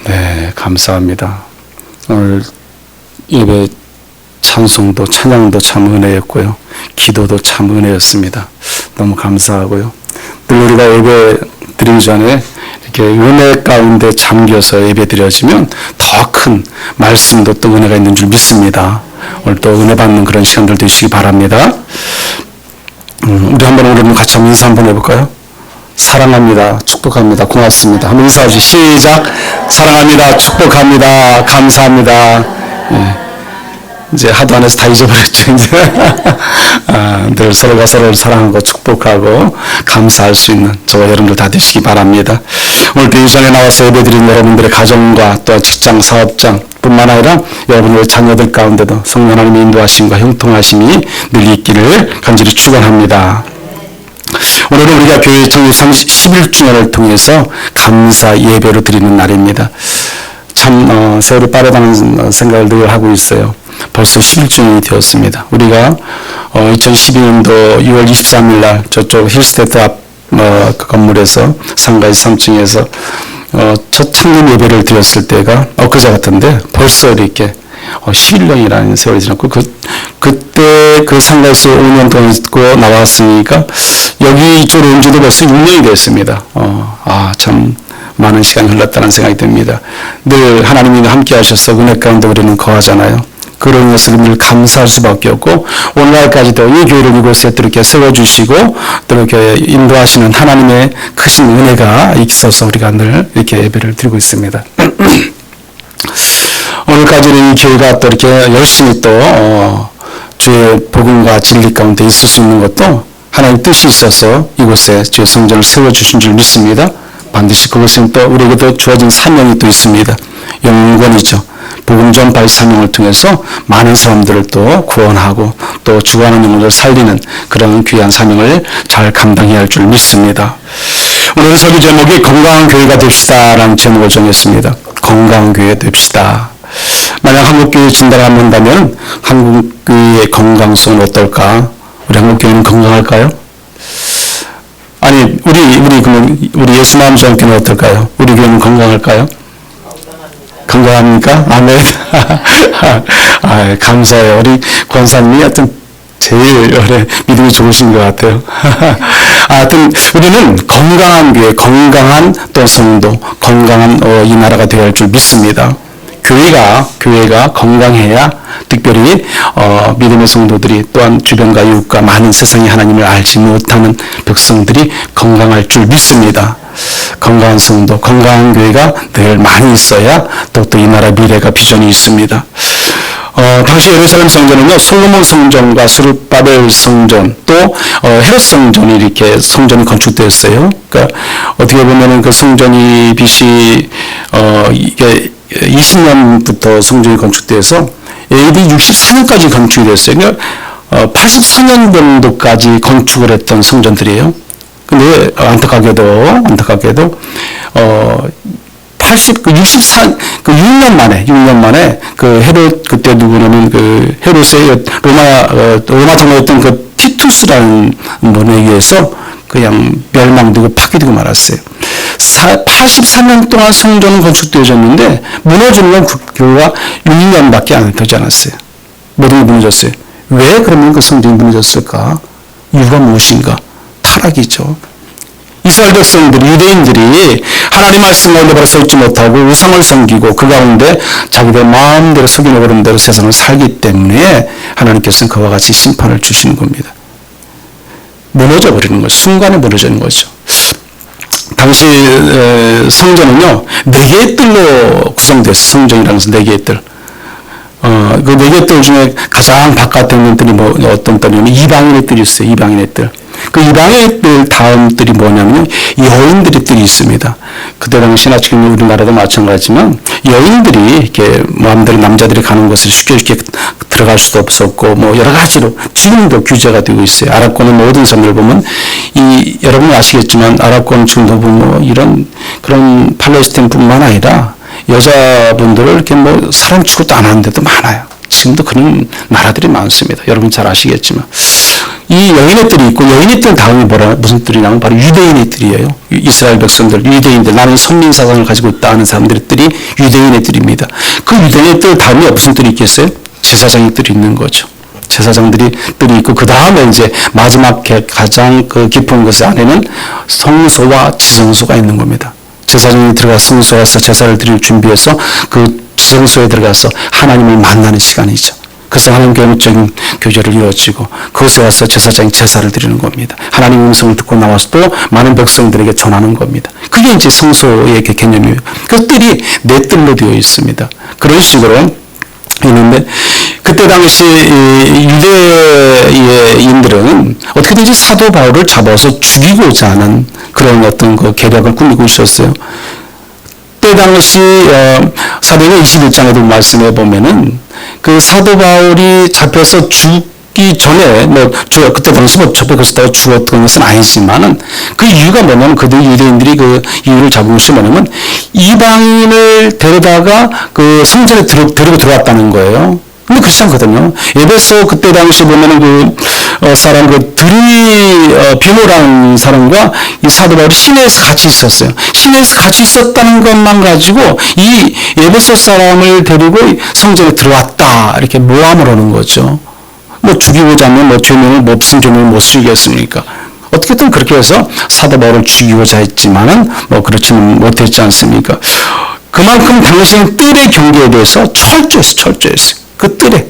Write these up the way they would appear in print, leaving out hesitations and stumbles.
네, 감사합니다. 오늘 예배 찬송도 찬양도 참 은혜였고요. 기도도 참 은혜였습니다. 너무 감사하고요. 늘 우리가 예배 드리기 전에 이렇게 은혜 가운데 잠겨서 예배 드려지면 더 큰 말씀도 또 은혜가 있는 줄 믿습니다. 오늘 또 은혜 받는 그런 시간들 되시기 바랍니다. 우리 한번 같이 한번 인사 한번 해볼까요? 사랑합니다. 축복합니다. 고맙습니다. 한번 인사하시죠. 시작. 사랑합니다. 축복합니다. 감사합니다. 예. 이제 하도 안 해서 다 잊어버렸죠. 이제 늘 서로가 서로를 사랑하고 축복하고 감사할 수 있는 저와 여러분들 다 되시기 바랍니다. 오늘 이 전에 나와서 예배드린 여러분들의 가정과 또 직장, 사업장 뿐만 아니라 여러분의 자녀들 가운데도 성령 하나님의 인도하심과 형통하심이 늘 있기를 간절히 축원합니다. 오늘은 우리가 교회 창립 11주년을 통해서 감사 예배를 드리는 날입니다. 참 세월이 빠르다는 생각을 늘 하고 있어요. 벌써 11주년이 되었습니다. 우리가 2012년도 6월 23일 날 저쪽 힐스테이트 앞 그 건물에서 상가의 3층에서 첫 창립 예배를 드렸을 때가 엊그제 같은데 벌써 이렇게 11년이라는 세월이 지났고 그때 그 상가에서 5년 동안 있고 나왔으니까 여기 이쪽으로 온 지도 벌써 6년이 됐습니다. 참 많은 시간이 흘렀다는 생각이 듭니다. 늘 하나님이 함께 하셔서 은혜 가운데 우리는 거하잖아요. 그런 것을 늘 감사할 수밖에 없고 오늘날까지도 이 교회를 이곳에 또 이렇게 세워주시고 또 이렇게 인도하시는 하나님의 크신 은혜가 있어서 우리가 늘 이렇게 예배를 드리고 있습니다. 오늘까지는 이 교회가 또 이렇게 열심히 또 주의 복음과 진리 가운데 있을 수 있는 것도 하나님의 뜻이 있어서 이곳에 주의 성전을 세워주신 줄 믿습니다. 반드시 그것은 또 우리에게도 주어진 사명이 또 있습니다. 영원이죠. 복음 전파의 사명을 통해서 많은 사람들을 또 구원하고 또 죽어가는 영혼을 살리는 그런 귀한 사명을 잘 감당해야 할 줄 믿습니다. 오늘 설교 제목이 건강한 교회가 됩시다라는 제목을 정했습니다. 건강한 교회 됩시다. 만약 한국교회 진단을 한다면 한국교회의 건강성은 어떨까? 우리 한국교회는 건강할까요? 아니 우리 예수마음 전교는 어떨까요? 우리 교회는 건강할까요? 건강합니까? 아멘. 감사해요. 우리 권사님이 하여튼 제일 믿음이 좋으신 것 같아요. 하여튼 우리는 건강한 교회, 건강한 또 성도, 건강한 이 나라가 되어야 할 줄 믿습니다. 교회가 건강해야 특별히 믿음의 성도들이 또한 주변과 이웃과 많은 세상의 하나님을 알지 못하는 백성들이 건강할 줄 믿습니다. 건강한 성도, 건강한 교회가 늘 많이 있어야 또 이 나라 미래가 비전이 있습니다. 당시 예루살렘 성전은요, 솔로몬 성전과 스룹바벨 성전, 또 헤롯 성전이 이렇게 성전이 건축되었어요. 그러니까 어떻게 보면은 그 성전이 BC 이게 20년부터 성전이 건축돼서 AD 64년까지 건축이 됐어요. 그러니까 84년 정도까지 건축을 했던 성전들이에요. 근데 안타깝게도 6년 만에 그 헤롯 그때 누구냐면 그 헤롯의 로마 장로였던 그 티투스라는 분에 의해서 그냥 멸망되고 파괴되고 말았어요. 84년 동안 성전은 건축되어졌는데 무너지는 건 그 교회가 6년밖에 안 되지 않았어요. 모든 게 무너졌어요. 왜 그러면 그 성전이 무너졌을까? 이유가 무엇인가? 타락이죠. 이스라엘 백성들이, 유대인들이 하나님 말씀 가운데 바로 서 있지 못하고 우상을 섬기고 그 가운데 자기들 마음대로 속이는 대로 세상을 살기 때문에 하나님께서는 그와 같이 심판을 주시는 겁니다. 무너져 버리는 거죠. 순간에 무너지는 거죠. 당시 성전은요 4개의 뜰로 구성됐어요. 성전이라는 것은 4개의 뜰. 그 4개의 뜰 중에 가장 바깥에 있는 뜰이 어떤 뜰이냐면 이방인의 뜰이 있어요. 이방인의 뜰. 그 이방인의 뜰 다음 뜰이 뭐냐면 여인들의 뜰이 있습니다. 그때 당시나 지금 우리나라도 마찬가지지만 여인들이 이렇게 마음대로 남자들이 가는 곳을 쉽게 들어갈 수도 없었고 여러 가지로 지금도 규제가 되고 있어요. 아랍권의 모든 섬을 보면 여러분 아시겠지만 아랍권 중도부 이런 그런 팔레스타인뿐만 아니라 여자분들을 이렇게 사람 취급도 안 하는 데도 많아요. 지금도 그런 나라들이 많습니다. 여러분 잘 아시겠지만 이 여인의 뜰이 있고, 여인의 뜰 다음에 무슨 뜰이냐면 바로 유대인의 뜰이에요. 이스라엘 백성들, 유대인들, 나는 선민 사상을 가지고 있다 하는 사람들의 뜰이 유대인의 뜰입니다. 그 유대인의 뜰 다음에 무슨 뜰이 있겠어요? 제사장의 뜰이 있는 거죠. 제사장들이 뜰이 있고, 그 다음에 이제 마지막 가장 그 깊은 것의 안에는 성소와 지성소가 있는 겁니다. 제사장이 들어가서 성소에 가서 제사를 드릴 준비해서 그 지성소에 들어가서 하나님을 만나는 시간이죠. 그래서 하나님 개인적인 교제를 이루어지고, 그것에 와서 제사장이 제사를 드리는 겁니다. 하나님의 음성을 듣고 나와서 또 많은 백성들에게 전하는 겁니다. 그게 이제 성소의 개념이에요. 그 뜰이 네 뜰로 되어 있습니다. 그런 식으로 있는데, 그때 당시 유대인들은 어떻게든지 사도 바울을 잡아서 죽이고자 하는 그런 어떤 그 계략을 꾸미고 있었어요. 그때 당시 사도행전 21장에도 말씀해 보면은 그 사도 바울이 잡혀서 죽기 전에 그때 당시 접촉했다고 죽었던 것은 아니지만은 그 이유가 뭐냐면, 그들 유대인들이 그 이유를 잡은 것이 뭐냐면 이방인을 데려다가 그 성전에 데리고 들어왔다는 거예요. 근데 그렇지 않거든요. 에베소 그때 당시 보면은 사람 비모라는 사람과 이 사도 바울이 시내에서 같이 있었어요. 시내에서 같이 있었다는 것만 가지고 이 에베소 사람을 데리고 성전에 들어왔다, 이렇게 모함을 하는 거죠. 죽이고자 하면 죄명을 무슨 죄명을 못 쓰겠습니까? 어떻게든 그렇게 해서 사도 바울을 죽이고자 했지만은 그렇지는 못했지 않습니까? 그만큼 당시엔 뜰의 경계에 대해서 철저했어요. 그 뜰에,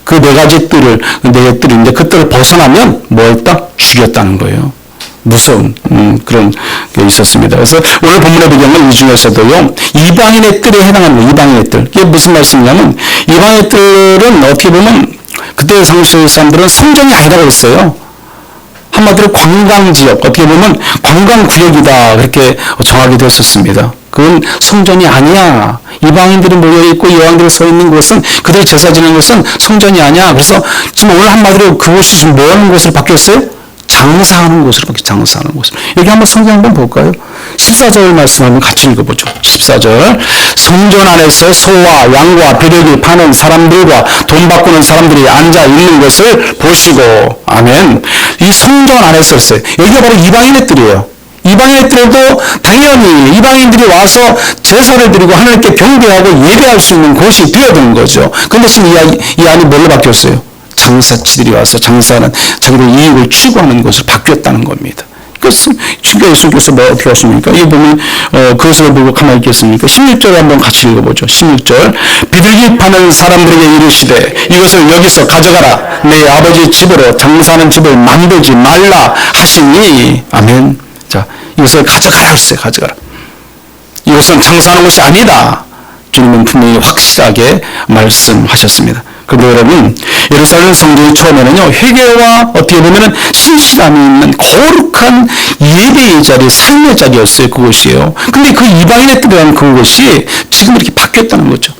그 네 가지 뜰을, 네 뜰인데 그 뜰을 벗어나면 뭐했다? 죽였다는 거예요. 무서운 그런 게 있었습니다. 그래서 오늘 본문에 보면 이 중에서도요, 이방인의 뜰에 해당하는 거예요. 이방인의 뜰. 이게 무슨 말씀이냐면, 이방인의 뜰은 어떻게 보면 그때 당시 사람들은 성전이 아니라고 했어요. 한마디로 관광지역, 어떻게 보면 관광구역이다, 그렇게 정하기도 했었습니다. 그건 성전이 아니야. 이방인들이 모여있고 여왕들이 서 있는 곳은, 그들이 제사 지내는 곳은 성전이 아니야. 그래서 지금 오늘 한마디로 그곳이 지금 뭐 하는 곳으로 바뀌었어요? 장사하는 곳으로 바뀌었어요. 장사하는 곳으로. 여기 한번 성경 한번 볼까요? 14절 말씀 한번 같이 읽어보죠. 14절. 성전 안에서 소와 양과 비둘기 파는 사람들과 돈 바꾸는 사람들이 앉아 있는 것을 보시고, 아멘. 이 성전 안에서 했어요. 여기가 바로 이방인의 뜰이에요. 이방인의 뜰도 당연히 이방인들이 와서 제사를 드리고 하나님께 경배하고 예배할 수 있는 곳이 되어든 거죠. 그런데 지금 이 안이 뭘로 바뀌었어요? 장사치들이 와서 장사하는, 자기들 이익을 추구하는 것으로 바뀌었다는 겁니다. 그래서 예수께서 어떻게 하십니까? 이 보면 그것을 보고 가만히 있겠습니까? 16절 한번 같이 읽어보죠. 16절. 비둘기 파는 사람들에게 이르시되 이것을 여기서 가져가라. 내 아버지 집으로 장사하는 집을 만들지 말라 하시니, 아멘. 자, 이것을 가져가라 그랬어요. 가져가라. 이것은 장사하는 것이 아니다. 주님은 분명히 확실하게 말씀하셨습니다. 그런데 여러분, 예루살렘 성전이 처음에는요, 회개와 어떻게 보면은 신실함이 있는 거룩한 예배의 자리, 삶의 자리였어요. 그것이에요. 근데 그 이방인의 뜰이라는 그것이 지금 이렇게 바뀌었다는 거죠.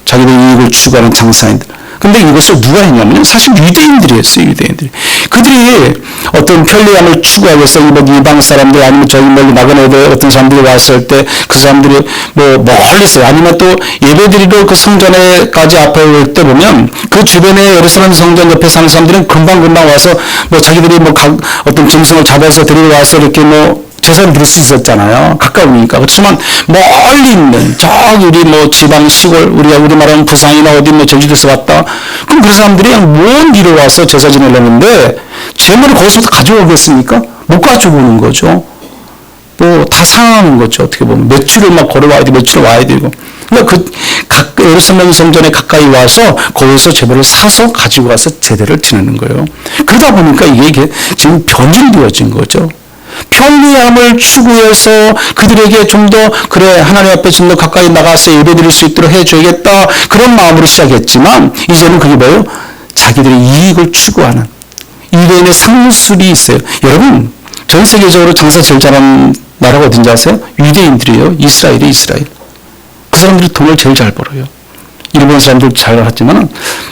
자기들 이익을 추구하는 장사인들. 근데 이것을 누가 했냐면 사실 유대인들이 했어요. 유대인들이. 그들이 어떤 편리함을 추구하기 위해서 이방 사람들, 아니면 저기 멀리 나그네들 어떤 사람들이 왔을 때 그 사람들이 멀리서, 아니면 또 예배드리러 그 성전에까지 앞에 올 때 보면 그 주변에 예루살렘 성전 옆에 사는 사람들은 금방금방 와서 자기들이 어떤 짐승을 잡아서 데리고 와서 이렇게 제사를 드릴 수 있었잖아요. 가까우니까. 그렇지만 멀리 있는 저기 우리 지방 시골, 우리 말하는 부산이나 어디 제주도에서 왔다. 그럼 그 사람들이 그냥 먼 길에 와서 제사 지내려는데 재물을 거기서부터 가져오겠습니까? 못 가져오는 거죠. 다 상하는 거죠. 어떻게 보면 몇 주를 걸어와야 돼, 몇 주를 와야 되고. 그러니까 예루살렘 성전에 가까이 와서 거기서 제물을 사서 가지고 와서 제대를 지내는 거예요. 그러다 보니까 이게 지금 변질되어진 거죠. 편리함을 추구해서 그들에게 좀 더 하나님 앞에 좀 더 가까이 나가서 예배드릴 수 있도록 해줘야겠다, 그런 마음으로 시작했지만 이제는 그게 뭐예요? 자기들의 이익을 추구하는 유대인의 상술이 있어요. 여러분, 전 세계적으로 장사 제일 잘하는 나라가 어딘지 아세요? 유대인들이에요. 이스라엘. 그 사람들이 돈을 제일 잘 벌어요. 일본 사람들 잘 하지만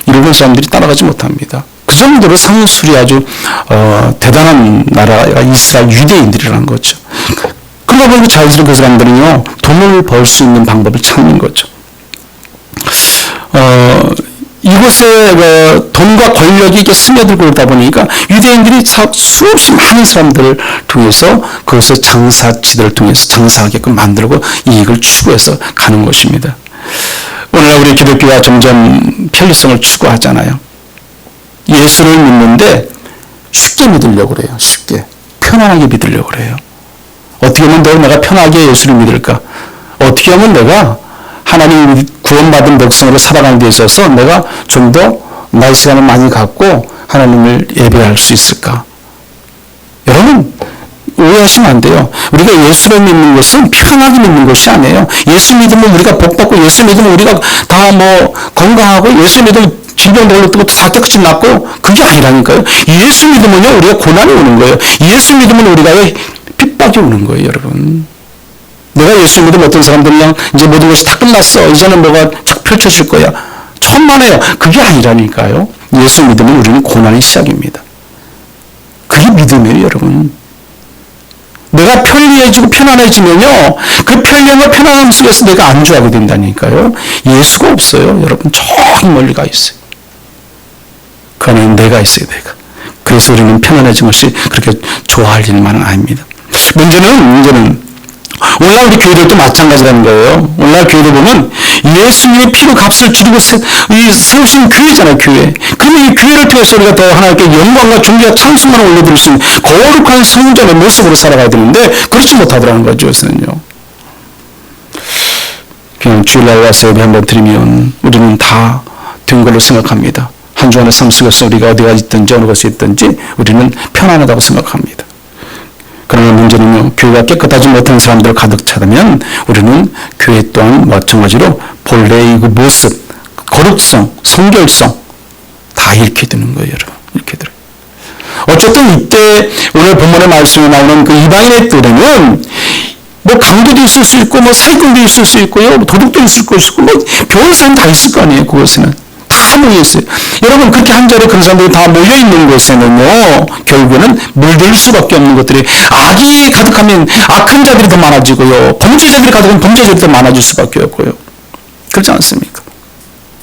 일본 사람들이 따라가지 못합니다. 그 정도로 상술이 아주 대단한 나라가 이스라엘 유대인들이라는 거죠. 그러다 보니까 자연스럽게 그 사람들은요, 돈을 벌 수 있는 방법을 찾는 거죠. 이곳에 돈과 권력이 이렇게 스며들고 그러다 보니까 유대인들이 수없이 많은 사람들을 통해서 그것을 장사지들을 통해서 장사하게끔 만들고 이익을 추구해서 가는 것입니다. 오늘날 우리 기독교가 점점 편리성을 추구하잖아요. 예수를 믿는데 쉽게 믿으려고 그래요. 쉽게. 편안하게 믿으려고 그래요. 어떻게 하면 내가 편하게 예수를 믿을까? 어떻게 하면 내가 하나님 구원받은 백성으로 살아가는 데 있어서 내가 좀 더 나의 시간을 많이 갖고 하나님을 예배할 수 있을까? 여러분, 오해하시면 안 돼요. 우리가 예수를 믿는 것은 편하게 믿는 것이 아니에요. 예수 믿으면 우리가 복받고, 예수 믿으면 우리가 다 건강하고, 예수 믿으면 질병도 뜨고 다 깨끗이 낫고, 그게 아니라니까요. 예수 믿으면요, 우리가 고난이 오는 거예요. 예수 믿으면 우리가 핍박이 오는 거예요, 여러분. 내가 예수 믿으면 어떤 사람들은 그냥 이제 모든 것이 다 끝났어. 이제는 뭐가 쫙 펼쳐질 거야. 천만에요. 그게 아니라니까요. 예수 믿으면 우리는 고난이 시작입니다. 그게 믿음이에요, 여러분. 내가 편리해지고 편안해지면요, 그 편리함과 편안함 속에서 내가 안주하게 된다니까요. 예수가 없어요. 여러분, 저 멀리 가 있어요. 그 안에 내가 있어요, 내가. 그래서 우리는 편안해진 것이 그렇게 좋아할 일만은 아닙니다. 문제는 오늘날 우리 교회들도 마찬가지라는 거예요. 오늘날 교회를 보면 예수님의 피로 값을 치르고 세우신 교회잖아요, 교회. 그러면 이 교회를 통해서 우리가 더 하나님께 영광과 존귀와 찬송만을 올려드릴 수 있는 거룩한 성전의 모습으로 살아가야 되는데 그렇지 못하더라는 거죠, 요새는요. 그냥 주일날 와서 예배 한번 드리면 우리는 다 된 걸로 생각합니다. 한 주간의 삶 속에서 우리가 어디가 있든지 어느 곳에 있든지 우리는 편안하다고 생각합니다. 그러나 문제는요, 교회가 깨끗하지 못한 사람들 가득 차면 우리는 교회 또한 마찬가지로 본래의 그 모습, 거룩성, 성결성 다 잃게 되는 거예요, 여러분. 이렇게 들어요. 어쨌든 이때 오늘 본문의 말씀에 나오는 그 이방인의 뜰에는 뭐 강도도 있을 수 있고, 뭐 사기꾼도 있을 수 있고요, 도둑도 있을 수 있고, 뭐 별사람 다 있을 거 아니에요, 그곳에는. 다 모여있어요. 여러분, 그렇게 한 자리에 그런 사람들이 다 모여있는 곳에는요, 결국에는 물들 수밖에 없는 것들이, 악이 가득하면 악한 자들이 더 많아지고요, 범죄자들이 가득하면 범죄자들이 더 많아질 수밖에 없고요. 그렇지 않습니까?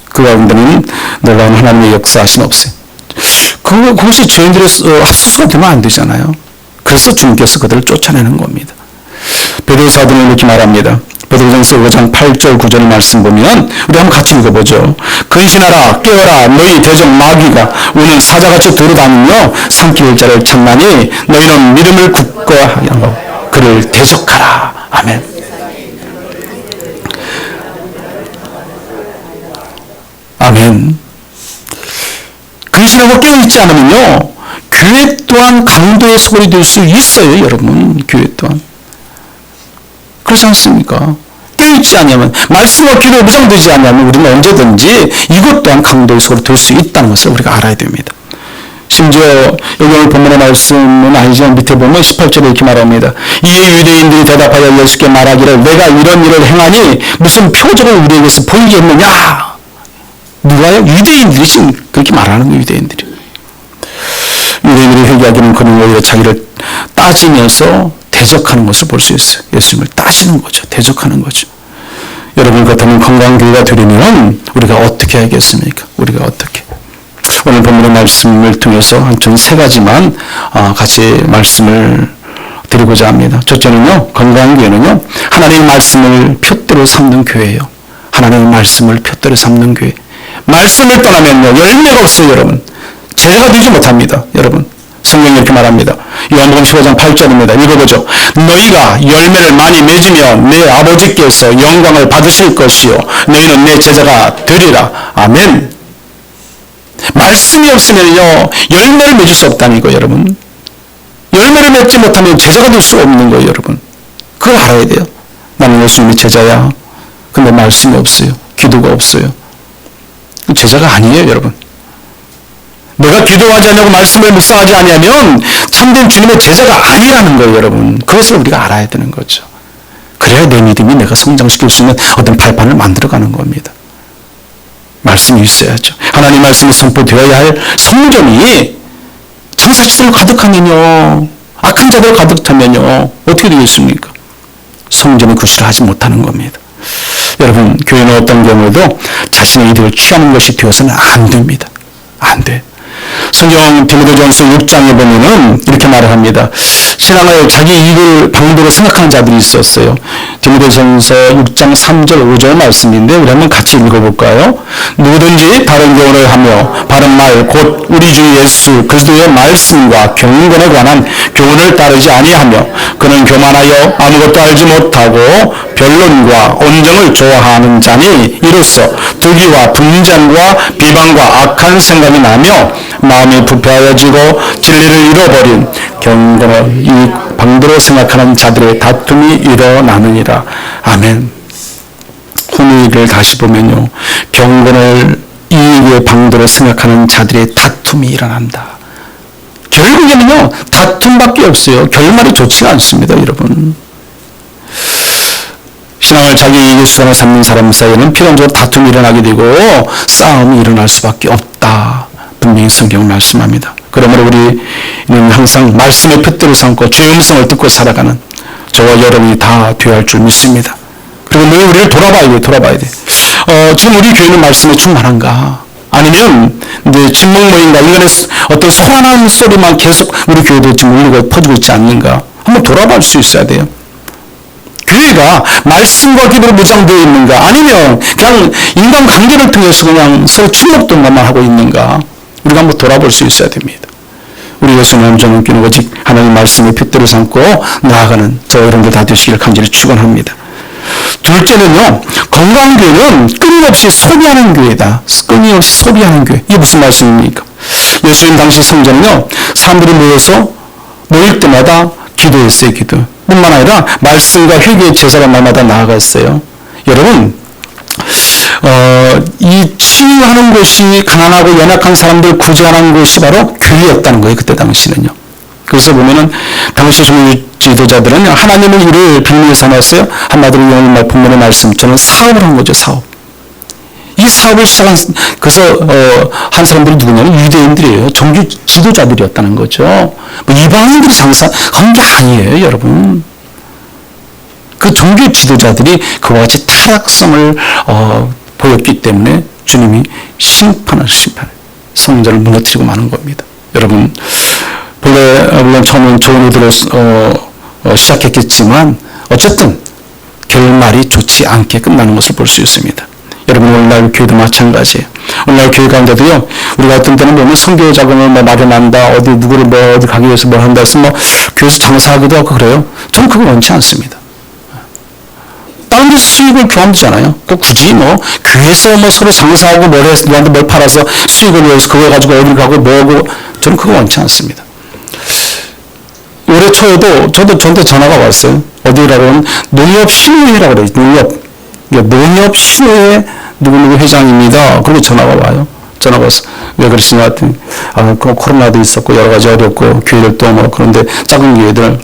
그 가운데는 놀라운 하나님의 역사하신 없어요. 그것이 죄인들의 합수수가 되면 안 되잖아요. 그래서 주님께서 그들을 쫓아내는 겁니다. 베드로사도는 이렇게 말합니다. 베드로전서 5장 8절 9절 말씀 보면 우리 한번 같이 읽어보죠. 근신하라, 깨어라, 너희 대적 마귀가 우는 사자같이 돌아다니며 삼킬 자를 찾나니 너희는 믿음을 굳건하게 하고 그를 대적하라. 아멘. 아멘. 근신하고 깨어있지 않으면요, 교회 또한 강도의 소리 될 수 있어요, 여러분. 교회 또한. 그렇지 않습니까? 깨어있지 않으면, 말씀과 기도에 무장되지 않으면 우리는 언제든지 이것 또한 강도의 소리 될 수 있다는 것을 우리가 알아야 됩니다. 심지어 여기 오늘 본문의 말씀은 아니지만 밑에 보면 18절에 이렇게 말합니다. 이에 유대인들이 대답하여 예수께 말하기를 내가 이런 일을 행하니 무슨 표적을 우리에게서 보이게 했느냐? 누가요? 유대인들이 지금 그렇게 말하는 거예요, 유대인들이. 유대인들이 회개하기는 그런 오히려 자기를 따지면서 대적하는 것을 볼 수 있어요. 예수님을 따지는 거죠. 대적하는 거죠. 여러분, 그렇다면 건강한 교회가 되려면 우리가 어떻게 해야겠습니까? 우리가 어떻게? 오늘 본문의 말씀을 통해서 한 전 세 가지만 같이 말씀을 드리고자 합니다. 첫째는요, 건강한 교회는요, 하나님의 말씀을 표대로 삼는 교회예요. 하나님의 말씀을 표대로 삼는 교회. 말씀을 떠나면요, 열매가 없어요, 여러분. 제자가 되지 못합니다, 여러분. 성경이 이렇게 말합니다. 요한복음 15장 8절입니다. 읽어보죠. 너희가 열매를 많이 맺으면 내 아버지께서 영광을 받으실 것이요 너희는 내 제자가 되리라. 아멘. 말씀이 없으면요, 열매를 맺을 수 없다는 거예요, 여러분. 열매를 맺지 못하면 제자가 될 수 없는 거예요, 여러분. 그걸 알아야 돼요. 나는 예수님의 제자야. 근데 말씀이 없어요. 기도가 없어요. 제자가 아니에요, 여러분. 내가 기도하지 않냐고 말씀을 묵상하지 않으면 참된 주님의 제자가 아니라는 거예요, 여러분. 그것을 우리가 알아야 되는 거죠. 그래야 내 믿음이 내가 성장시킬 수 있는 어떤 발판을 만들어가는 겁니다. 말씀이 있어야죠. 하나님 말씀이 선포되어야 할 성전이 장사치들 가득하면요, 악한 자들 가득하면요, 어떻게 되겠습니까? 성전이 구실하지 못하는 겁니다. 여러분, 교회는 어떤 경우에도 자신의 이득을 취하는 것이 되어서는 안 됩니다. 안 돼. 성경 디모데전서 6장에 보면은 이렇게 말을 합니다. 신앙을 자기 이익을 방도로 생각하는 자들이 있었어요. 디모데전서 6장 3절 5절 말씀인데 우리 한번 같이 읽어볼까요? 누구든지 바른 교훈을 하며 바른 말 곧 우리 주 예수 그리스도의 말씀과 경건에 관한 교훈을 따르지 아니하며 그는 교만하여 아무것도 알지 못하고 변론과 온정을 좋아하는 자니 이로써 득의와 분쟁과 비방과 악한 생각이 나며 마음이 부패하여지고 진리를 잃어버린 경건을 이 방도로 생각하는 자들의 다툼이 일어나느니라. 아멘. 후미를 다시 보면요, 경건을 이익의 방도로 생각하는 자들의 다툼이 일어난다. 결국에는요, 다툼밖에 없어요. 결말이 좋지가 않습니다, 여러분. 신앙을 자기 이익의 수단으로 삼는 사람 사이에는 필연적으로 다툼이 일어나게 되고 싸움이 일어날 수밖에 없다. 분명히 성경은 말씀합니다. 그러므로 우리는 항상 말씀의 푯대로 삼고 주의 음성을 듣고 살아가는 저와 여러분이 다 되어야 할 줄 믿습니다. 그리고 늘 우리를 돌아봐야 돼. 지금 우리 교회는 말씀에 충만한가? 아니면 이제 진목모임과 인간의 어떤 소환한 소리만 계속 우리 교회도 지금 울리고 퍼지고 있지 않는가? 한번 돌아볼 수 있어야 돼요. 교회가 말씀과 기도로 무장되어 있는가? 아니면 그냥 인간관계를 통해서 그냥 서로 친목동만 하고 있는가? 우리가 한번 돌아볼 수 있어야 됩니다. 우리 예수님 남정교는 오직 하나님 말씀의 핏대로 삼고 나아가는 저 여러분들 다 되시길 간절히 축원합니다. 둘째는요, 건강한 교회는 끊임없이 소비하는 교회다. 끊임없이 소비하는 교회. 이게 무슨 말씀입니까? 예수님 당시 성전은요, 사람들이 모일 때마다 기도했어요, 기도. 뿐만 아니라 말씀과 회개의 제사가 날마다 나아갔어요. 여러분, 이 치유하는 곳이 가난하고 연약한 사람들 구제하는 곳이 바로 교회였다는 거예요. 그때 당시는요. 그래서 보면은 당시 지도자들은 하나님의 일을 빌미에 삼았어요. 한마디로 오늘 본문의 말씀처럼 사업을 한 거죠. 사업. 이 사업을 시작한 그래서 한 사람들이 누구냐면 유대인들이에요. 종교 지도자들이었다는 거죠. 뭐 이방인들이 장사한 게 아니에요, 여러분. 그 종교 지도자들이 그와 같이 타락성을 보였기 때문에 주님이 심판을 성전을 무너뜨리고 마는 겁니다. 여러분, 물론 처음엔 좋은 의도로 시작했겠지만 어쨌든 결말이 좋지 않게 끝나는 것을 볼 수 있습니다. 여러분, 오늘날 교회도 마찬가지예요. 오늘날 교회 가운데도요, 우리가 어떤 때는 보면 선교 자금을 마련한다, 누구를 어디 가기 위해서 뭘 한다 해서 교회에서 장사하기도 하고 그래요. 저는 그거 원치 않습니다. 다른 데서 수익을 교환되잖아요. 굳이 교회에서 서로 장사하고 누구한테 뭘 팔아서 수익을 위해서 그거 가지고 어딜 가고 뭐하고, 저는 그거 원치 않습니다. 올해 초에도 저한테 전화가 왔어요. 어디라고 하면 농협신우회라고 그래요. 농협신우회 누구누구 회장입니다. 그리고 전화가 와요. 전화가 와서 왜 그러시냐 했더니 코로나도 있었고 여러 가지 어렵고 교회를 또 그런데 작은 교회들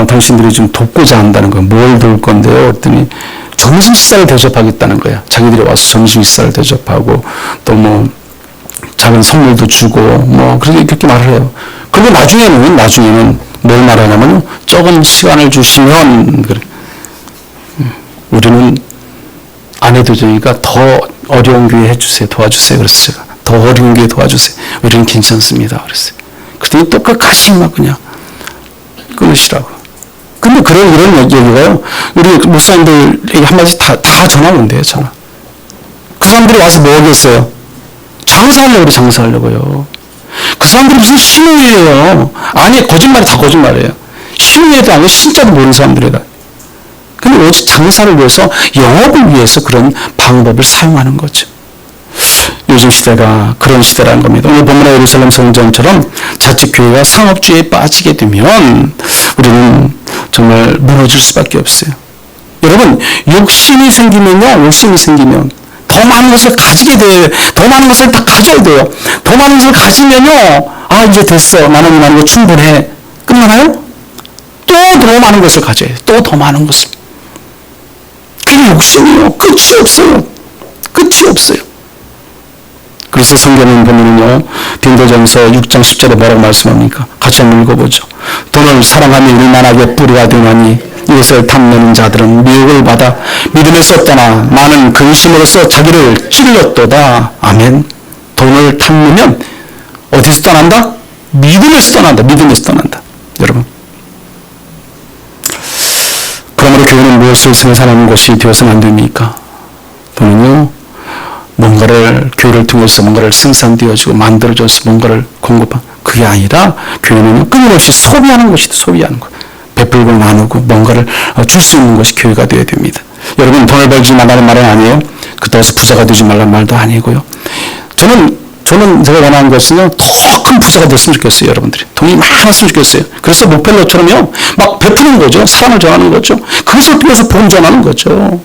당신들이 좀 돕고자 한다는 거예요. 뭘 도울 건데요? 그랬더니 점심 식사를 대접하겠다는 거야. 자기들이 와서 점심 식사를 대접하고 또 작은 선물도 주고 그렇게 말을 해요. 그리고 나중에는 뭘 말하냐면 조금 시간을 주시면 우리는 안 해도 저희가 더 어려운 교회 해주세요. 도와주세요. 그래서 제가 더 어려운 교회 도와주세요. 우리는 괜찮습니다. 그랬어요. 그랬더니 또 끝까지 그냥 끊으시라고. 근데 이런 얘기가요. 우리 목사님들에게 한마디 다 전화 온대요. 전화. 그 사람들이 와서 뭐 하겠어요? 장사하려고요. 그 사람들이 무슨 신우회예요. 아니, 거짓말이 다 거짓말이에요. 신우회도 아니고 진짜도 모르는 사람들이다. 근데 오직 장사를 위해서, 영업을 위해서 그런 방법을 사용하는 거죠. 요즘 시대가 그런 시대라는 겁니다. 오늘 본문의 예루살렘 성전처럼 자칫 교회가 상업주의에 빠지게 되면 우리는 정말 무너질 수밖에 없어요. 여러분, 욕심이 생기면 더 많은 것을 가지게 돼요. 더 많은 것을 다 가져야 돼요. 더 많은 것을 가지면요, 이제 됐어. 나는 많은 거 충분해. 끝나나요? 또 더 많은 것을 가져야 돼요. 또 더 많은 것을. 그게 욕심이요. 끝이 없어요. 그래서 성경은 보면요, 디모데전서 6장 10절에 뭐라고 말씀합니까? 같이 한번 읽어보죠. 돈을 사랑하며 일만하게 뿌리가 되나니 이것을 탐내는 자들은 미혹을 받아 믿음에 썼다나 많은 근심으로써 자기를 찔렀도다. 아멘. 돈을 탐내면 어디서 떠난다? 믿음에서 떠난다. 믿음에서 떠난다. 여러분. 그러므로 교회는 무엇을 생산하는 것이 되어서는 안 됩니까? 돈은요, 뭔가를, 교회를 통해서 뭔가를 생산되어지고 만들어져서 뭔가를 공급한, 그게 아니라 교회는 끊임없이 소비하는 것이다. 소비하는 것. 베풀고 나누고 뭔가를 줄 수 있는 것이 교회가 되어야 됩니다. 여러분, 돈을 벌지 말라는 말은 아니에요. 그렇다고 부자가 되지 말라는 말도 아니고요. 저는 제가 원하는 것은요, 더 큰 부자가 됐으면 좋겠어요, 여러분들이. 돈이 많았으면 좋겠어요. 그래서 목펠러처럼요, 막 베푸는 거죠. 사랑을 전하는 거죠. 그것을 통해서 복음 전하는 거죠.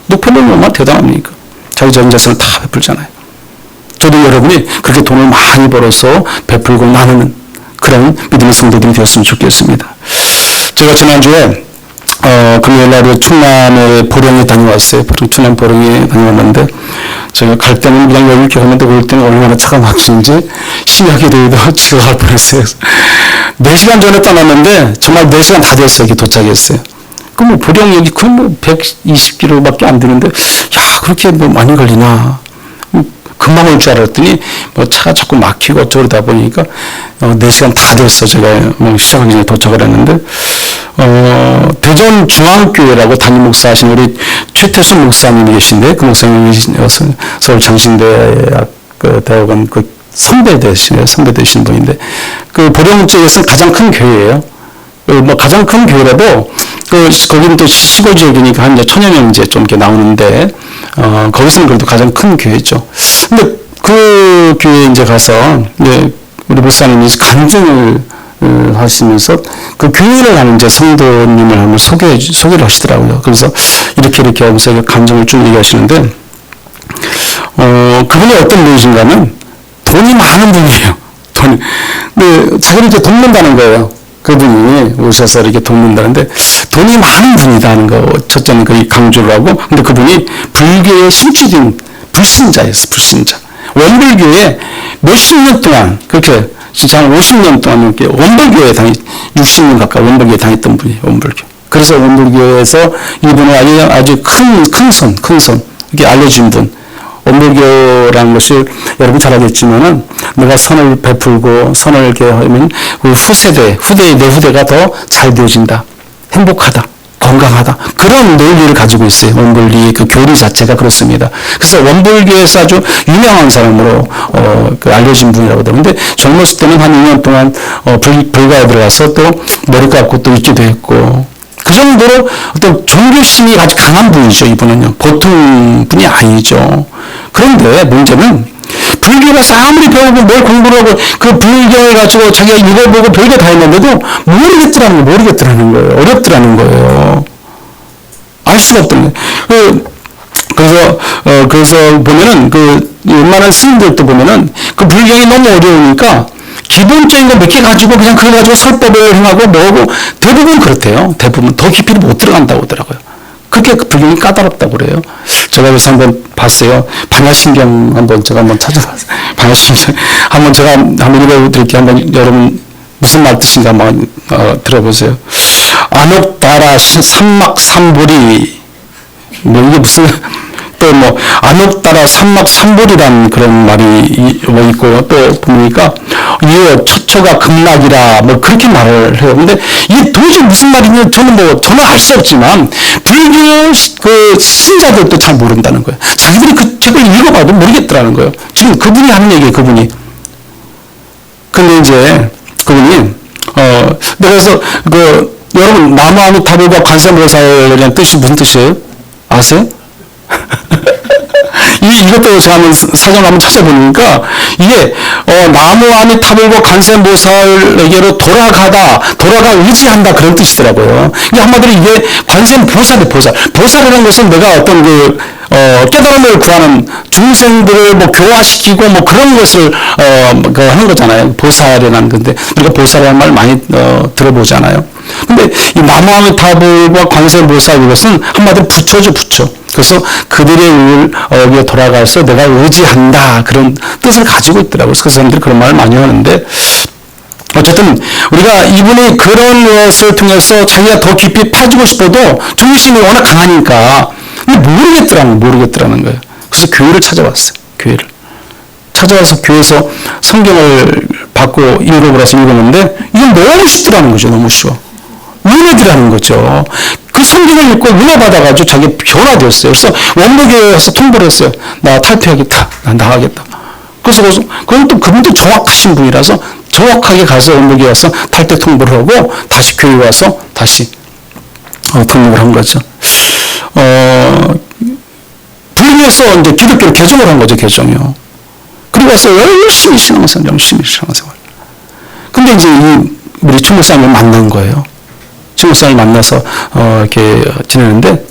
목펠러는 얼마나 대단합니까? 자기 전 재산을 다 베풀잖아요. 저도 여러분이 그렇게 돈을 많이 벌어서 베풀고 나누는 그런 믿음의 성도들이 되었으면 좋겠습니다. 제가 지난주에 금요일날에 충남의 보령에 다녀왔어요. 충남 보령에 다녀왔는데 제가 갈 때는 그냥 여유 있게 갔는데 올 때는 얼마나 차가 막히는지 심하게 더위도 지쳐갈 뻔했어요. 4시간 전에 떠났는데 정말 4시간 다 됐어요. 이렇게 도착했어요. 그럼 뭐 보령역이 그 뭐 120km밖에 안 되는데 야 그렇게 뭐 많이 걸리나 금방 올 줄 알았더니 뭐 차가 자꾸 막히고 어쩌다 보니까 4시간 다 됐어. 제가 뭐 시작하기 전에 도착을 했는데 대전 중앙교회라고 담임 목사하신 우리 최태수 목사님이 계신데 그 목사님이 서울 장신대학원 그 선배 되시는 분인데 그 보령 쪽에서 가장 큰 교회예요. 뭐 가장 큰 교회라도 거기는 또 시골 지역이니까 한 1000여 명 이제 좀 이렇게 나오는데 거기서는 그래도 가장 큰 교회죠. 근데 그 교회에 이제 가서 이제 우리 목사님이 간증을 하시면서 그 교회를 하는 이제 성도님을 한번 소개를 하시더라고요. 그래서 이렇게 하면서 간증을 쭉 얘기하시는데 그분이 어떤 분이신가 하면 돈이 많은 분이에요. 근데 자기를 이제 돕는다는 거예요. 그분이 오셔서 이렇게 돕는다는데 돈이 많은 분이다는 거 첫째는 거기 강조를 하고 근데 그분이 불교에 심취된 불신자였어. 불신자. 원불교에 몇십 년 동안 그렇게 진짜 한 50년 동안 이렇게 원불교에 60년 가까이 원불교에 다녔던 분이에요. 원불교. 그래서 원불교에서 이분은 아주 큰 손 이렇게 알려진 분. 원불교라는 것이 여러분 잘 알겠지만은 내가 선을 베풀고 선을 이렇게 하면 우리 내 후대가 더 잘 되어진다. 행복하다. 건강하다. 그런 논리를 가지고 있어요. 원불교의 그 교리 자체가 그렇습니다. 그래서 원불교에서 아주 유명한 사람으로 알려진 분이라고 하는데 젊었을 때는 한 2년 동안 불가에 들어가서 또 머리 감고 또 있기도 했고 그 정도로 어떤 종교심이 아주 강한 분이죠. 이분은요. 보통 분이 아니죠. 그런데 문제는 불교에서 아무리 배우고 뭘 공부를 하고 그 불교를 가지고 자기가 읽어보고 별거 다 했는데도 모르겠더라는 거예요. 어렵더라는 거예요. 알 수가 없더라는 거예요. 그래서 보면은 웬만한 스님들도 보면은 그 불경이 너무 어려우니까 기본적인 거 몇 개 가지고 그냥 그거 가지고 설법을 행하고 뭐하고 대부분 그렇대요. 대부분 더 깊이를 못 들어간다고 하더라고요. 그렇게 불경이 까다롭다고 그래요. 제가 그래서 한번 봤어요. 반야신경 제가 한번 찾아봤어요. 반야신경 제가 한번 읽어드릴게요. 한번 여러분 무슨 말 뜻인가 한번 들어보세요. 안옥다라 삼막삼보리 뭐 이게 무슨 또 뭐 안옥다라 삼막삼보리라는 그런 말이 뭐 있고 또 보니까 이어 처처가 극락이라 뭐 그렇게 말을 해요. 근데 이게 도저히 무슨 말인지 저는 알 수 없지만 불교 그 신자들도 잘 모른다는 거예요. 자기들이 그 책을 읽어봐도 모르겠더라는 거예요. 지금 그분이 하는 얘기예요. 그분이. 근데 이제 그분이 그래서 여러분 나무아미타불과 관세음보살이라는 뜻이 무슨 뜻이에요? 아세요? 이것도 제가 사전을 한번 찾아보니까 이게 나무아미타불과 관세음보살에게로 돌아가 의지한다 그런 뜻이더라고요. 이게 한마디로 이게 관세음보살이 보살이라는 것은 내가 어떤 깨달음을 구하는 중생들을 교화시키고 그런 것을 하는 거잖아요. 보살이라는 건데 우리가 보살이라는 말 많이 들어보잖아요. 근데 이 나무아미타불과 관세음보살 이것은 한마디로 부처죠, 부처. 그래서 그들의 의에 돌아가서 내가 의지한다 그런 뜻을 가지고 있더라고요. 그래서 사람들이 그런 말을 많이 하는데 어쨌든 우리가 이분이 그런 것을 통해서 자기가 더 깊이 파지고 싶어도 중심이 워낙 강하니까 모르겠더라는 거예요. 그래서 교회를 찾아왔어요. 교회를 찾아와서 교회에서 성경을 받고 읽어보라 해서 읽었는데 이건 너무 쉽더라는 거죠. 너무 쉬워. 은혜더라는 거죠. 그 성경을 읽고 은혜 받아가지고 자기 변화되었어요. 그래서 원무교회에 가서 통보를 했어요. 나 탈퇴하겠다. 나 나가겠다. 그래서 그건 또 그분도 정확하신 분이라서 정확하게 가서 원무교회에 가서 탈퇴 통보를 하고 다시 교회에 와서 다시 등록을 한 거죠. 불교에서 이제 기독교를 개종을 한 거죠. 개종이요. 그리고 와서 열심히 신앙생활. 근데 이제 우리 총무사님을 만난 거예요. 총무사님을 만나서 이렇게 지내는데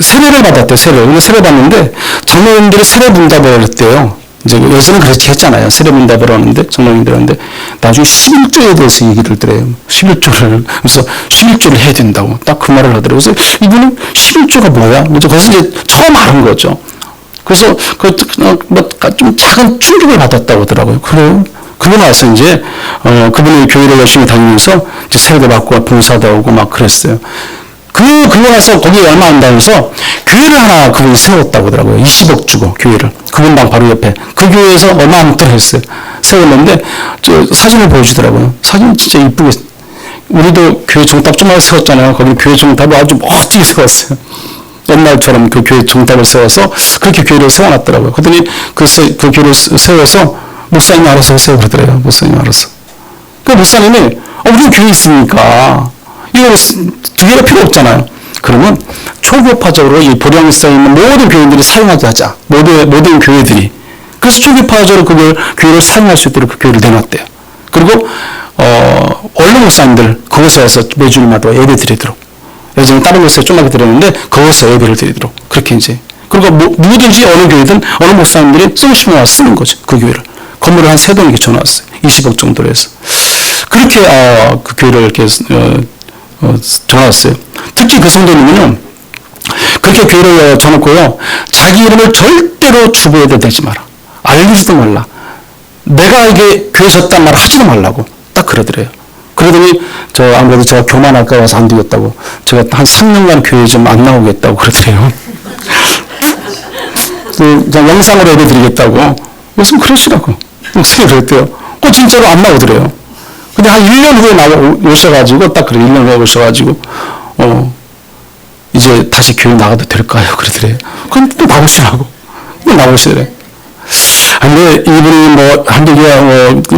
세례를 받았대요. 세례를 받는데 장로님들이 세례 문답을 했대요. 이제 예전은 그렇게 했잖아요. 세례 문답을 하는데 장로님들 하는데 나중에 11조에 대해서 얘기를 하더래요. 11조를 그래서 11조를 해야 된다고 딱 그 말을 하더래요. 그래서 이분은 11조가 뭐야? 그래서 거기서 이제 처음 알은 거죠. 그래서 좀 작은 충격을 받았다고 하더라고요. 그래요? 그러고 나서 이제 그분이 교회를 열심히 다니면서 이제 세례도 받고 봉사도 하고 막 그랬어요. 그러고 나서 거기 얼마 안 다녀서 교회를 하나 그분이 세웠다고 하더라고요. 20억 주고 교회를. 그분 방 바로 옆에. 그 교회에서 얼마 안 했어요. 세웠는데 사진을 보여주더라고요. 사진 진짜 이쁘게. 우리도 교회 정탑 좀 하나 세웠잖아요. 거기 교회 정탑을 아주 멋지게 세웠어요. 옛날처럼 그 교회 정탑을 세워서 그렇게 교회를 세워놨더라고요. 그랬더니 그 교회를 세워서 목사님이 알아서 하세요 그러더래요. 목사님이 알아서. 그 목사님이 우리 교회 있으니까 이거 두 개가 필요 없잖아요. 그러면 초교파적으로 이 보령시에 있는 모든 교인들이 사용하게 하자. 모든 교회들이. 그래서 초교파적으로 그걸 교회를 사용할 수 있도록 그 교회를 내놨대요. 그리고 원로 목사님들 그곳에 와서 매주일마다 예배 드리도록. 예전에 다른 곳에 좀하게 드렸는데 거기서 예배를 드리도록 그렇게 이제. 그리고 누구든지 어느 교회든 어느 목사님들이 쓰고 싶으면 와서 쓰는 거죠. 그 교회를. 건물을 한 3동 이렇게 줘놨어요. 20억 정도로 해서. 그렇게 그 교회를 이렇게 줘놨어요. 특히 그 성도님은요. 그렇게 교회를 줘놓고요. 자기 이름을 절대로 주부에다 대지 마라. 알리지도 말라. 내가 이게 교회 졌단 말을 하지도 말라고 딱 그러더래요. 그러더니 아무래도 제가 교만할까 봐서 안 되겠다고 제가 한 3년간 교회 좀 안 나오겠다고 그러더래요. 그냥 영상으로 해드리겠다고. 무슨 그러시라고. 목사님이 그랬대요. 진짜로 안 나오더래요. 근데 한 1년 후에 오셔가지고 딱 그래 1년 후에 오셔가지고 이제 다시 교회 나가도 될까요? 그러더래요. 그럼 또 나오시라고. 또 나오시래. 근데 이분이 한두 개가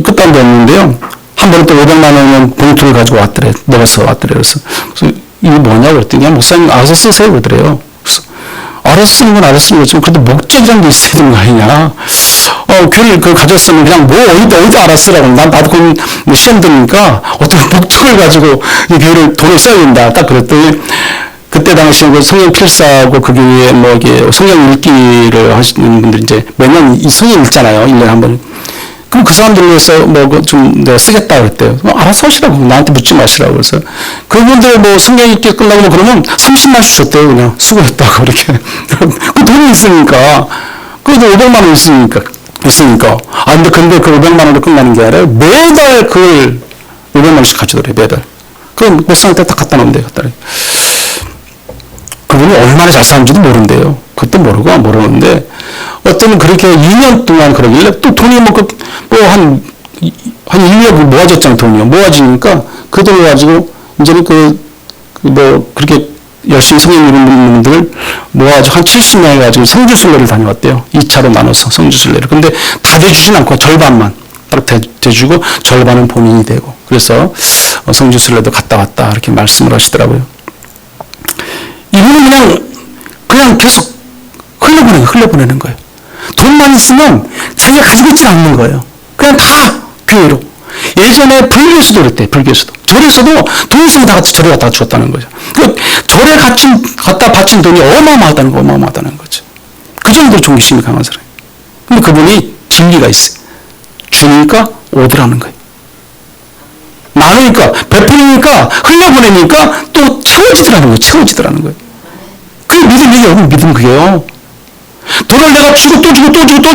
끝단도 없는데요. 한 번에 또 500만 원 봉투를 가지고 왔더래. 넣어서 왔더래. 그래서 이게 뭐냐고 그랬더니 목사님 알아서 쓰세요. 그러더래요. 그래서 알아서 쓰는 건 알아서 쓰는 거지. 그래도 목적이라는 게 있어야 되는 거 아니냐. 교회를 그걸 가졌으면 그냥 어디다 알아서 쓰라고. 나도 그건 시험 드니까 어떤 목적을 가지고 이 교회를 돈을 써야 된다. 딱 그랬더니 그때 당시에 그 성경 필사하고 그 교회에 이게 성경 읽기를 하시는 분들이 이제 매년 이 성경 읽잖아요. 1년에 한 번. 그럼 그 사람들 위해서 좀 내가 쓰겠다 그랬대요. 알아서 하시라고. 나한테 묻지 마시라고. 그래서 그분들 성경 읽기 끝나고 그러면 30만 주셨대요. 그냥 수고했다고 그렇게. 그 돈이 있으니까. 그래도 500만 원 있으니까. 근데 그 500만 원으로 끝나는 게 아니라 매달 그걸 500만 원씩 가져오래, 매달. 그럼 목사한테 딱 갖다 놓으면 돼, 그분이 얼마나 잘 사는지도 모른대요. 그것도 모르는데, 어떤 그렇게 2년 동안 그러길래 또 돈이 한 1년 모아졌잖아요, 돈이요. 모아지니까 그 돈을 가지고 이제는 그렇게 열심히 성경 읽는 분들 모아가지고 한 70명 해가지고 성주순례를 다녀왔대요. 2차로 나눠서 성주순례를. 근데 다 대주진 않고 절반만 딱 대주고 절반은 본인이 되고. 그래서 성주순례도 갔다 왔다 이렇게 말씀을 하시더라고요. 이분은 그냥 계속 흘려보내는 거예요. 돈만 있으면 자기가 가지고 있지 않는 거예요. 그냥 다 교회로. 예전에 불교에서도 그랬대. 불교에서도. 절에서도 돈 있으면 다 같이 절에 갖다 주었다는 거죠. 절에 갖다 바친 돈이 어마어마하다는 거죠. 그 정도로 존귀심이 강한 사람이에요. 근데 그분이 진리가 있어요. 주니까 오더라는 거예요. 나누니까, 베풀으니까, 흘려보내니까 또 채워지더라는 거예요. 그게 믿음이에요. 믿음 그게요. 돈을 내가 주고 또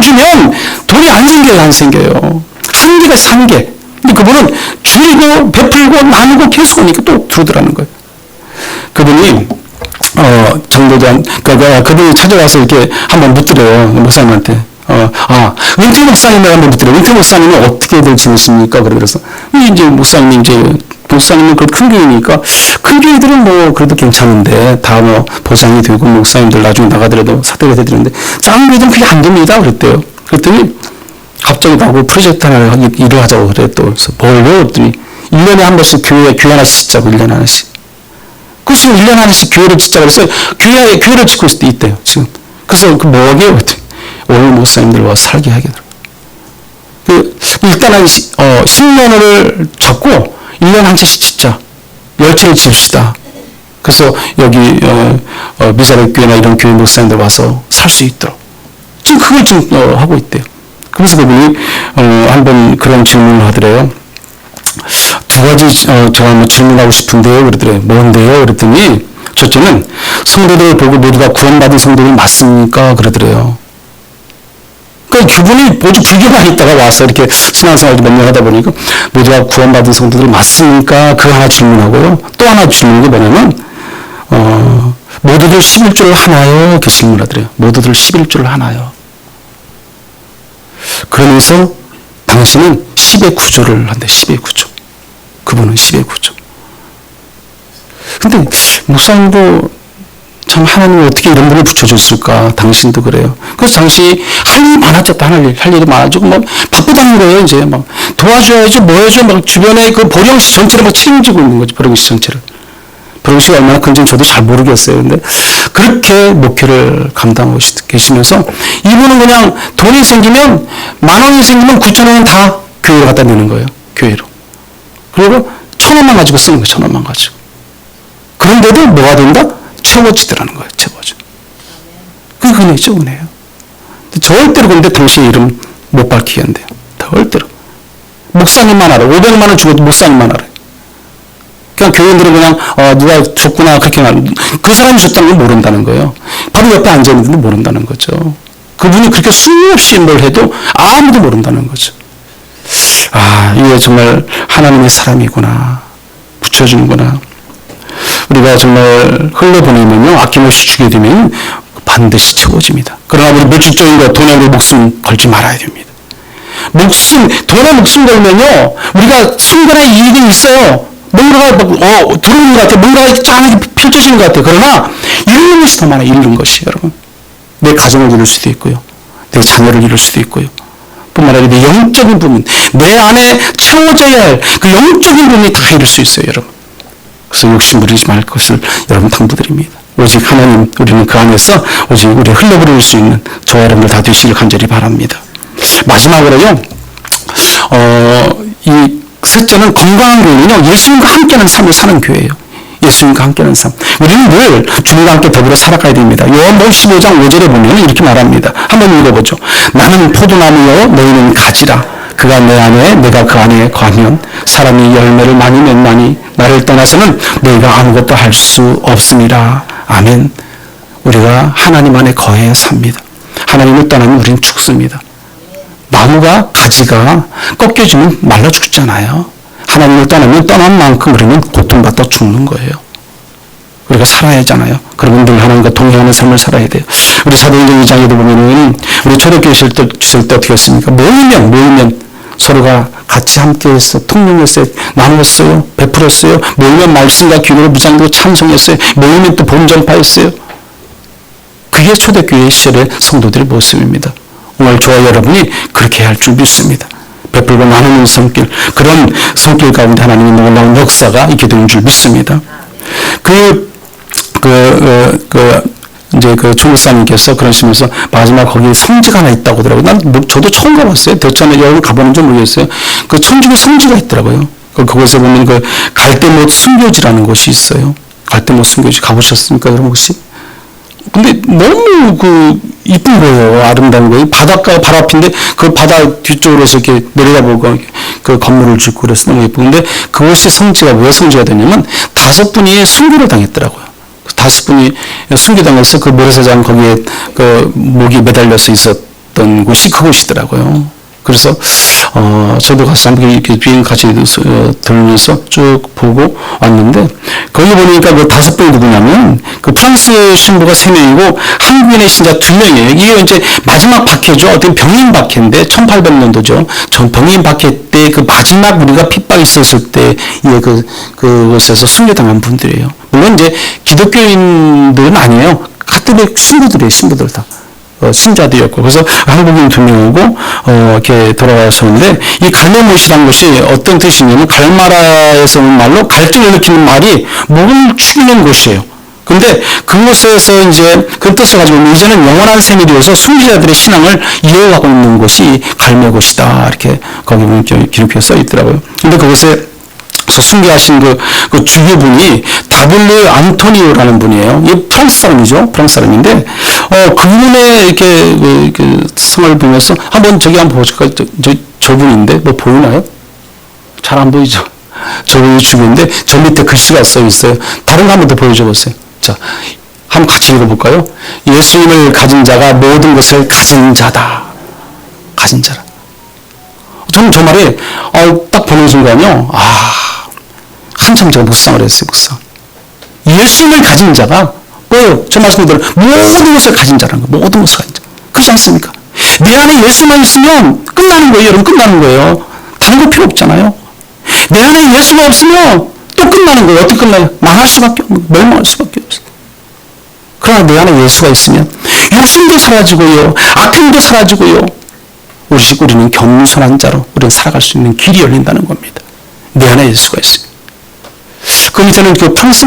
주면 돈이 안 생겨요. 한계가 있어, 한계. 근데 그분은 줄이고 베풀고 나누고 계속 오니까 또 들어오더라는 거예요. 그분이 전도단 그분이 찾아와서 이렇게 한번 묻더래요. 목사님한테. 은퇴 목사님을 한번 묻더래요. 은퇴 목사님은 어떻게들 지내십니까? 그래서 이제 목사님은 그 큰 교회니까 큰 교회들은 뭐 그래도 괜찮은데 다 뭐 보상이 되고 목사님들 나중에 나가더라도 사대가 되는데 작은 교회들은 그게 안 됩니다. 그랬대요. 그랬더니 갑자기 나보고 프로젝트 하나 일을 하자고 그래. 또 그래서 뭘요? 그랬더니 1년에 한 번씩 교회 하나씩 짓자고 1년에 하나씩. 그래서 1년에 하나씩 교회를 짓자고 그래서 교회를 짓고 있을 때 있대요. 지금. 그래서 그 뭐게요? 그랬더니 오늘 목사님들 와서 살게 하겠더라고요. 일단은 10년을 잡고 1년에 한 채씩 짓자. 10채를 지읍시다. 그래서 여기 미사백 교회나 이런 교회 목사님들 와서 살 수 있도록. 지금 그걸 지금 하고 있대요. 그래서 그분이 한번 그런 질문을 하더래요. 두 가지 제가 뭐 질문하고 싶은데요. 그러더래요. 뭔데요? 그랬더니 첫째는 성도들을 보고 모두가 구원받은 성도들 맞습니까? 그러더래요. 그러니까 그분이 오직 불교만 있다가 와서 이렇게 신앙생활도 몇 년 하다 보니까 모두가 구원받은 성도들 맞습니까? 그 하나 질문하고요. 또 하나 질문이 뭐냐면 모두들 11조를 하나요? 이렇게 질문하더래요. 모두들 11조를 하나요? 그러면서 당신은 10의 9조를 한대. 10의 9조. 그분은 10의 9조. 근데 목사님도 참 하나님이 어떻게 이런 분을 붙여줬을까? 당신도 그래요. 그래서 당시 할 일이 많아졌다. 할 일이 많아지고 막 바쁘다는 거예요. 이제 막 도와줘야지 뭐 해줘. 막 주변에 그 보령시 전체를 막 책임지고 있는 거지. 보령시 전체를. 보령시가 얼마나 큰지는 저도 잘 모르겠어요. 근데 그렇게 목회를 감당하고 계시면서 이분은 그냥 돈이 생기면 10,000원이 생기면 9,000원은 다 교회로 갖다 내는 거예요. 교회로. 그리고 1,000원만 가지고 쓰는 거예요. 1,000원만 가지고. 그런데도 뭐가 된다? 채워지더라는 거예요. 채워져. 그게 은혜죠. 은혜예요. 절대로 근데 당신 이름 못 밝히게 한대요. 절대로. 목사님만 알아요. 500만 원 주고도 목사님만 알아요. 그냥 교인들은 그냥 누가 줬구나 그렇게 말하는 그 사람이 줬다는 걸 모른다는 거예요. 바로 옆에 앉아있는데 모른다는 거죠. 그분이 그렇게 수없이 뭘 해도 아무도 모른다는 거죠. 이게 정말 하나님의 사람이구나. 붙여주는구나. 우리가 정말 흘려보내면요, 아낌없이 주게 되면 반드시 채워집니다. 그러나 우리 물질적인 돈에 우리 목숨 걸지 말아야 됩니다. 돈에 목숨 걸면요, 우리가 생존의 이익은 있어요. 뭔가가 들어오는 것 같아요. 뭔가가 쫙 펼쳐지는 것 같아요. 그러나 잃는 것이 더 많아요. 잃는 것이 여러분. 내 가정을 이룰 수도 있고요. 내 자녀를 이룰 수도 있고요. 뿐만 아니라 내 영적인 부분, 내 안에 채워져야 할 그 영적인 부분이 다 이룰 수 있어요. 여러분. 그래서 욕심 부리지 말 것을 여러분 당부드립니다. 오직 하나님, 우리는 그 안에서 오직 우리 흘러버릴 수 있는 저와 여러분들 다 되시길 간절히 바랍니다. 마지막으로요, 이 셋째는 건강한 교회는요, 예수님과 함께하는 삶을 사는 교회예요. 예수님과 함께하는 삶. 우리는 늘 주님과 함께 더불어 살아가야 됩니다. 요한복음 15장 5절에 보면 이렇게 말합니다. 한번 읽어보죠. 나는 포도나무요, 너희는 가지라. 그가 내 안에, 내가 그 안에 거하면 사람이 열매를 많이 맺나니 나를 떠나서는 너희가 아무것도 할 수 없음이라. 아멘. 우리가 하나님 안에 거해 삽니다. 하나님을 떠나면 우리는 죽습니다. 나무가 가지가 꺾여지면 말라 죽잖아요. 하나님을 떠나면 떠난 만큼 우리는 고통받다 죽는 거예요. 우리가 살아야 하잖아요. 그러면 늘 하나님과 동행하는 삶을 살아야 돼요. 우리 사도행전 2장에도 보면은 우리 초대교회 있을 때 어떻게 했습니까? 모이면 서로가 같이 함께해서 통용했어요. 나누었어요. 베풀었어요. 모이면 말씀과 기도로 무장되고 찬송했어요. 모이면 또 본전파했어요. 그게 초대교회 시절의 성도들의 모습입니다. 오늘 저와 여러분이 그렇게 할 줄 믿습니다. 베풀고 나누는 성길, 그런 성길 가운데 하나님의 놀라운 역사가 있게 되는 줄 믿습니다. 이제 그 총무사님께서 그러시면서 마지막 거기 성지가 하나 있다고 하더라고요. 저도 처음 가봤어요. 대천에 여러분 가보는지 모르겠어요. 그 천주교 성지가 있더라고요. 그곳에 보면 그 갈대못 순교지라는 곳이 있어요. 갈대못 순교지 가보셨습니까, 여러분 혹시? 근데 너무 이쁜 거예요. 아름다운 거예요. 바닷가 바로 앞인데 그 바다 뒤쪽으로서 이렇게 내려다보고 그 건물을 짓고 그래서 너무 예쁜데 그곳이 성지가 왜 성지가 되냐면 5분이 순교를 당했더라고요. 5분이 순교당해서 그 모래사장 거기에 그 목이 매달려서 있었던 곳이 그곳이더라고요. 그래서 저도 가서 한번 이렇게 비행 같이 들으면서 쭉 보고 왔는데, 거기 보니까 그 5분이 누구냐면, 그 프랑스 신부가 3명이고, 한국인의 신자 2명이에요. 이게 이제 마지막 박해죠. 어떤 병인 박해인데, 1800년도죠. 전 병인 박해 때 그 마지막 우리가 핍박이 있었을 때, 예, 그곳에서 순교당한 분들이에요. 물론 이제 기독교인들은 아니에요. 가톨릭 신부들이에요. 신부들 다. 신자들이었고, 그래서 한국인 2명이고, 이렇게 돌아왔었는데, 이 갈매못이라는 것이 어떤 뜻이냐면, 갈마라에서 온 말로 갈증을 일으키는 말이 목을 축이는 곳이에요. 근데 그곳에서 이제 그 뜻을 가지고 이제는 영원한 셈이 되어서 순교자들의 신앙을 이어가고 있는 곳이 갈매곳이다. 이렇게 거기 보면 기록해 써 있더라고요. 근데 그곳에 순교하신 그 주교분이 W 안토니오라는 분이에요. 이 프랑스 사람이죠. 프랑스 사람인데, 그분의 이렇게 성을 보면서 한번 저기 한번 보실까요? 저분인데, 뭐 보이나요? 잘 안 보이죠? 저분이 주교인데, 저 밑에 글씨가 써 있어요. 다른 거 한번 더 보여줘 보세요. 자, 한번 같이 읽어볼까요? 예수님을 가진 자가 모든 것을 가진 자다. 가진 자라. 저는 저 말에, 딱 보는 순간요, 한참 제가 묵상을 했어요, 묵상. 예수님을 가진 자가 뭐예요? 저 말씀대로 모든 것을 가진 자라는 거예요. 모든 것을 가진 자. 그렇지 않습니까? 내 안에 예수만 있으면 끝나는 거예요. 여러분, 끝나는 거예요. 다른 거 필요 없잖아요. 내 안에 예수가 없으면 또 끝나는 거예요. 어떻게 끝나요? 망할 수밖에 없는, 멸망할 수밖에 없어요. 그러나 내 안에 예수가 있으면 욕심도 사라지고요. 아픔도 사라지고요. 우리는 겸손한 자로 우리는 살아갈 수 있는 길이 열린다는 겁니다. 내 안에 예수가 있습니다. 그 밑에는 그 프랑스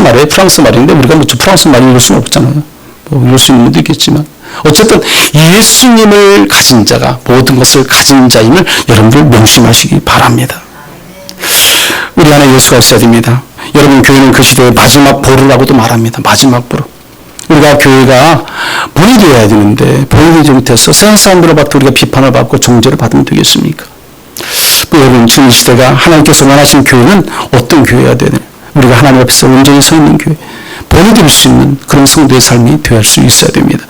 말인데 우리가 뭐 프랑스 말 읽을 수는 없잖아요. 뭐 읽을 수 있는 분도 있겠지만 어쨌든 예수님을 가진 자가 모든 것을 가진 자임을 여러분들 명심하시기 바랍니다. 우리 안에 예수가 있어야 됩니다. 여러분, 교회는 그 시대의 마지막 보루라고도 말합니다. 마지막 보루. 우리가 교회가 본이 되어야 되는데 본이 되지 못해서 세상 사람들로부터 우리가 비판을 받고 정죄를 받으면 되겠습니까? 여러분, 지금 이 시대가 하나님께서 원하시는 교회는 어떤 교회가 되냐? 우리가 하나님 앞에서 온전히 서 있는 교회, 본이 될 수 있는 그런 성도의 삶이 되어야 할 수 있어야 됩니다.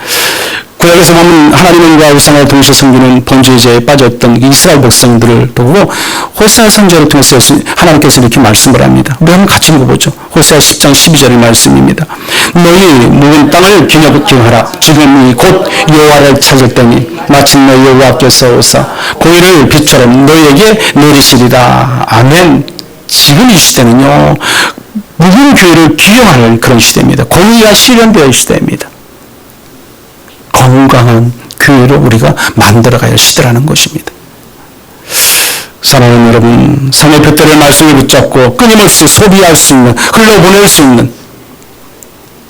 구약에서 보면 하나님과 우상을 동시에 섬기는 범죄자에 빠졌던 이스라엘 백성들을 보고 호세아 선지자를 통해서 하나님께서 이렇게 말씀을 합니다. 우리 한번 같이 읽어보죠. 호세아 10장 12절의 말씀입니다. 너희 묵은 땅을 기념하라. 지금 곧 여호와를 찾을 때니 마침내 여호와께서 오사 공의를 빛처럼 너희에게 내리시리라. 아멘. 지금 이 시대는요, 묵은 교회를 기용하는 그런 시대입니다. 공의가 실현되어야 할 시대입니다. 건강한 교회를 우리가 만들어가야 할 시대라는 것입니다. 사랑하는 여러분, 삶의 둣대를 말씀을 붙잡고 끊임없이 소비할 수 있는, 흘러보낼 수 있는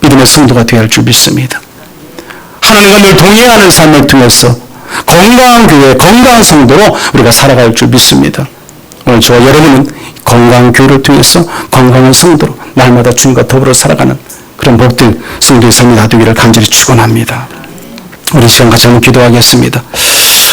믿음의 성도가 되어야 할 줄 믿습니다. 하나님과 늘 동행하는 삶을 통해서 건강한 교회, 건강한 성도로 우리가 살아갈 줄 믿습니다. 오늘 저와 여러분은 건강한 교회를 통해서 건강한 성도로 날마다 주님과 더불어 살아가는 그런 복된 성도의 삶이 되기를 간절히 축원합니다. 우리 시간 같이 한번 기도하겠습니다.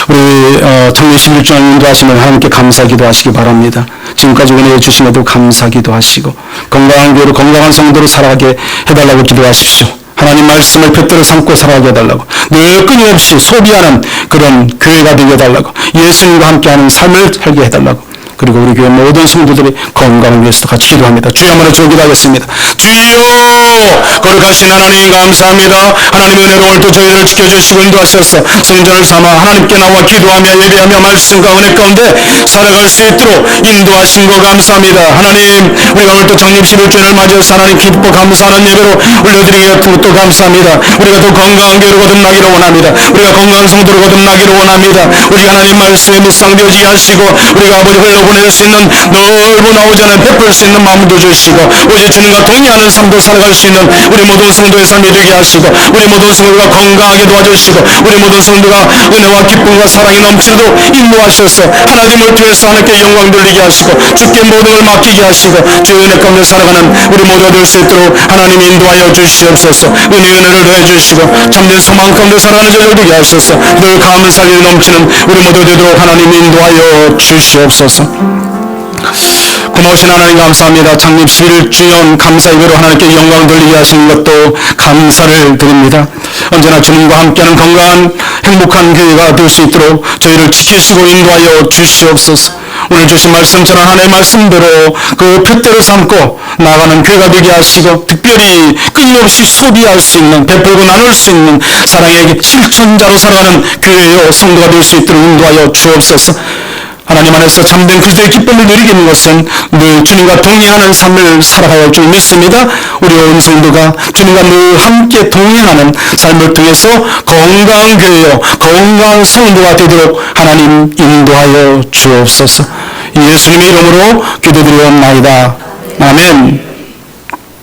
우리 청년 11주년 인도하시면 하나님께 감사 기도하시기 바랍니다. 지금까지 은혜 주심에도 감사 기도하시고 건강한 교회로 건강한 성도로 살아가게 해달라고 기도하십시오. 하나님 말씀을 둣대로 삼고 살아가게 해달라고, 늘 끊임없이 소비하는 그런 교회가 되게 해달라고, 예수님과 함께하는 삶을 살게 해달라고, 그리고 우리 교회 모든 성도들이 건강을 위해서 같이 기도합니다. 주여 한번 주여 기도하겠습니다. 주여, 거룩하신 하나님 감사합니다. 하나님의 은혜로 오늘도 저희를 지켜주시고 인도하셔서 성전을 삼아 하나님께 나와 기도하며 예배하며 말씀과 은혜 가운데 살아갈 수 있도록 인도하신 거 감사합니다. 하나님, 우리가 오늘도 창립 11주년을 맞이해서 하나님 기뻐 감사하는 예배로 올려드리기에 또 감사합니다. 우리가 더 건강한 교회로 거듭나기를 원합니다. 우리가 건강한 성도로 거듭나기를 원합니다. 우리 하나님 말씀에 묵상되어지게 하시고 우리가 아버지 흘러보낼 수 있는 넓은 아우전을 베풀 수 있는 마음도 주시고 오직 주님과 동의하는 삶도 살아갈 수 있는 우리 모든 성도의 삶이 되게 하시고 우리 모든 성도가 건강하게 도와주시고 우리 모든 성도가 은혜와 기쁨과 사랑이 넘치도록 인도하셔서 하나님을 통해서 하나님께 영광 돌리게 하시고 주께 모든 걸 맡기게 하시고 주의 은혜 가운데 살아가는 우리 모두가 될 수 있도록 하나님 인도하여 주시옵소서. 은혜를 더해 주시고 참된 소망 가운데 살아가는 저희를 되게 하셔서 늘 감사히 넘치는 우리 모두 되도록 하나님 인도하여 주시옵소서. 고마우신 하나님 감사합니다. 창립 11주년 감사 예배로 하나님께 영광 돌리게 하시는 것도 감사를 드립니다. 언제나 주님과 함께하는 건강한 행복한 교회가 될 수 있도록 저희를 지키시고 인도하여 주시옵소서. 오늘 주신 말씀 전한 하나님의 말씀대로 그 표대로 삼고 나아가는 교회가 되게 하시고, 특별히 끊임없이 소비할 수 있는, 베풀고 나눌 수 있는 사랑의 실천자로 살아가는 교회요 성도가 될 수 있도록 인도하여 주옵소서. 하나님 안에서 참된 그리스도의 기쁨을 누리는 것은 늘 주님과 동행하는 삶을 살아가야 할 줄 믿습니다. 우리 온 성도가 주님과 늘 함께 동행하는 삶을 통해서 건강한 교회요 건강한 성도가 되도록 하나님 인도하여 주옵소서. 예수님의 이름으로 기도드리옵나이다. 아멘.